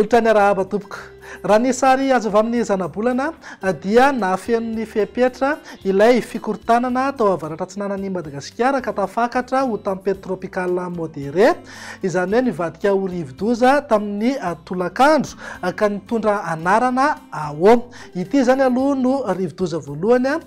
Olitra ny arahaba tompoko. Raha ny sary azo avy amin'ny zanabolana dia nafen'ny fepetra ilay fikorontanana tao avaratra atsinanan'ny Madagasikara ka tafakatra ho tempête tropicale modérée, izany hoe nivadika ho rivo-doza tamin'ny tolakandro ka nitondra anarana Août. Ity zany aloha no rivo-doza voalohany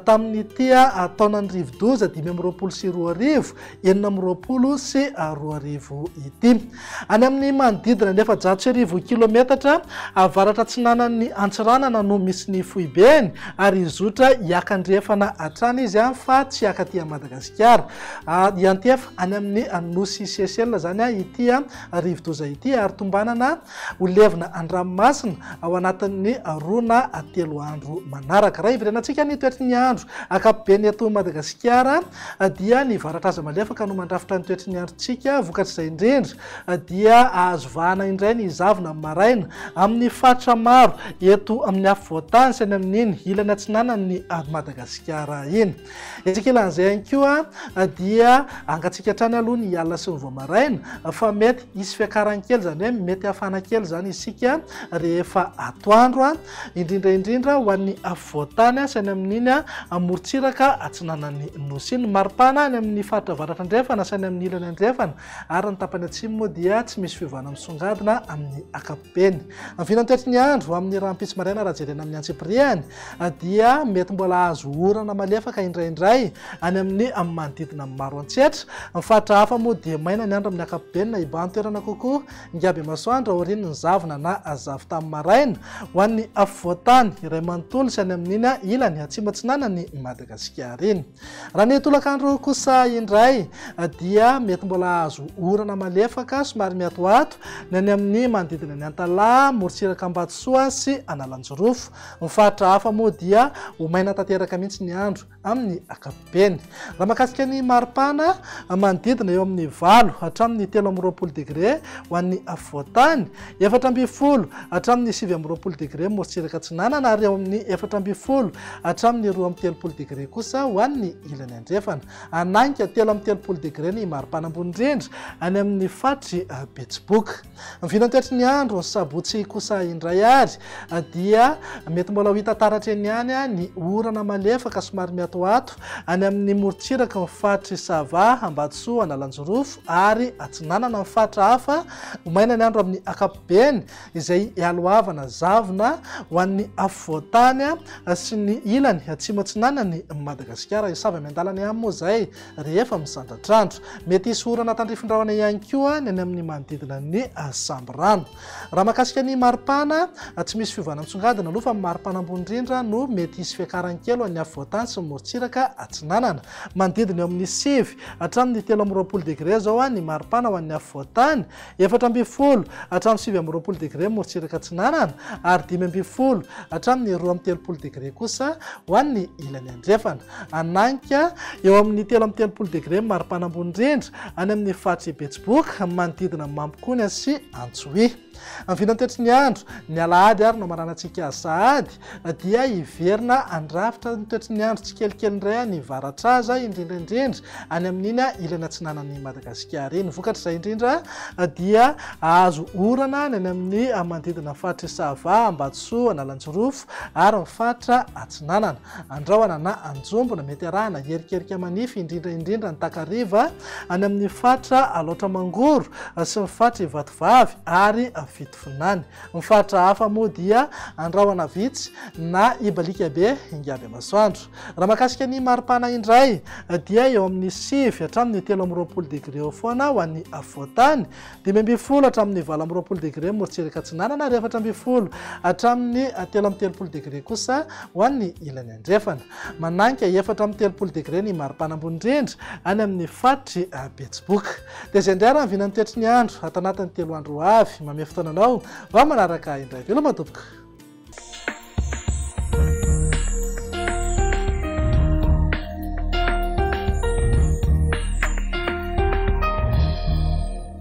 tamin'ny tia taonan'ny rivo-doza 524 920 ity. Any amin'ny manodidina nefa 100 kilometatra avaratra atsinanan'ny Antsiranana no misy ny foibeny ary izotra iakandrefana hatrany izy fa tsy akaty Madagasikara. Iantefa any amin'ny nosy officielle zany ity rivo-doza ity ary tombanana ho levina an-dranomasina ao anatin'ny 2 na 3 andro manaraka. Raha iverenantsika ny toetry ny andro ankapobeny eto Madagasikara dia ny varatra aza malefaka no mandrafitra ny toetry ny androntsika, vokatr'izay indrindra dia azo vahana indray ny zavona maraina amin'ny fatra maro eto amin'ny afovoantany sy amin'iny ilany atsinanan'ny Madagasikara iny. Etsika ilan'izay ihany koa dia angatsika hatrany aloha ny alina sy ny voamaraina fa mety hisy fiakarany kely, zany hoe mety hafana kely zany isika rehefa atoandro indrindra ho an'ny afovoantany sy amin'iny amorontsiraka atsinanan'ny nosy iny. Maripana any amin'ny faritra avaratra andrefana sy amin'ny ilany andrefana ary ny tapany atsimo moa dia tsy misy fiovana misongadina amin'ny ankapobeny. Amin'ny toetry ny andro amin'ny rahampitso maraina raha jerena amin'ny antsipiriany dia mety mbola azo orana malefaka indraindray any amin'ny manodidina maro antsetra. Ny faritra hafa moa dia maina ny andro amin'ny ankapobeny na ibany toerana kokoa ngiaby masoandro aoriany ny zavona na azavo tamin'ny maraina ho an'ny afovoantany iray manontolo sy any amin'iny ilany atsimo atsinanan'ny Madagasikara iny. Raha ny tolakandro kosa indray dia mety mbola azo orana malefaka somary miatoato ny any amin'ny manodidina ny Antalaha, Morotsiraka Ambatsoa sy Analanjorofo. Ny faritra hafa moa dia ho maina tanteraka mihitsy ny andro amin'ny ankapobeny. Raha mahakasika ny maripana manodidina eo amin'ny 8 hatramin'ny 13 degré ho an'ny afovoantany, 14 hatramin'ny 17 degré Morotsiraka Atsinanana ary eo amin'ny 14 hatramin'ny 13 degré kosa ho an'ny ilany andrefana. Ananika 13 degré ny maripana ambony indrindra any amin'ny fatry Betsiboka. Ny toetry ny andro ny sabotsy kosa indray ary dia mety mbola ho hita taratra eny any ny orana malefaka somary miatoato any amin'ny Morotsiraka ny fatry Sava, Ambatsoa, Analanjorofo ary Atsinanana. Ny fatra hafa ho maina ny andro amin'ny ankapobeny izay ialoavana zavona ho an'ny afovoantany sy ny ilany atsimo atsinanan'ny Madagasikara. Isavy amindalany ihany moa zay rehefa misandratrandro. Mety hisy orana tandrifindraona ihany koa ny amin'ny manodidina ny Samborano. Raha mahakasika ny maripana tsy misy fiovana misongadina aloha fa maripana ambony indrindra no mety hisy fiakarany kely ho an'ny afovoantany sy Morotsiraka Atsinanana. Manodidina eo amin'ny 9 hatramin'ny 13 degré zao ny maripana ho an'ny afovoantany, 14 hatramin'ny 17 degré Morotsiraka Atsinanana ary 15 hatramin'ny 13 degré kosa ho an'ny ilany andrefana. Ananika eo amin'ny 13 degré maripana ambony indrindra any amin'ny fatry Betsiboka manodidina Mampikony sy Antsohihy. Amin'ny toetry ny andro ny alahady ary no maranantsika sahady dia iverina andrafitra ny toetry ny andro tsikelikely indray ny varatra aza indrindra any amin'iny ilany atsinanan'ny Madagasikara iny. Vokatr'izay indrindra dia azo orana ny amin'ny manodidina fatry Sava, Ambatsoa, Analanjorofo ary ny fatra Atsinanana. Andrahoana na anjombona mety arahana herikerika manify indrindra ny takariva any amin'ny fatra Alaotra Mangoro sy ny fatry Vatovavy ary Fitofinany. Ny fatra hafa moa dia andrahoana vitsy na ibalika be ingiaby masoandro. Raha mahakasika ny maripana indray dia eo amin'ny 9 hatramin'ny 13 degré eo foana ho an'ny afovoantany, 15 hatramin'ny 19 degré Morotsiraka Atsinanana ary 14 hatramin'ny 13 degré kosa ho an'ny ilany andrefana. Mananika 13 degré ny maripana ambony indrindra any amin'ny fatry Betsiboka. Dia izay indray raha ny vinany toetry ny andro ato anatin'ny 3 andro avy. Fotoananao va manaraka indray veloma tompoko.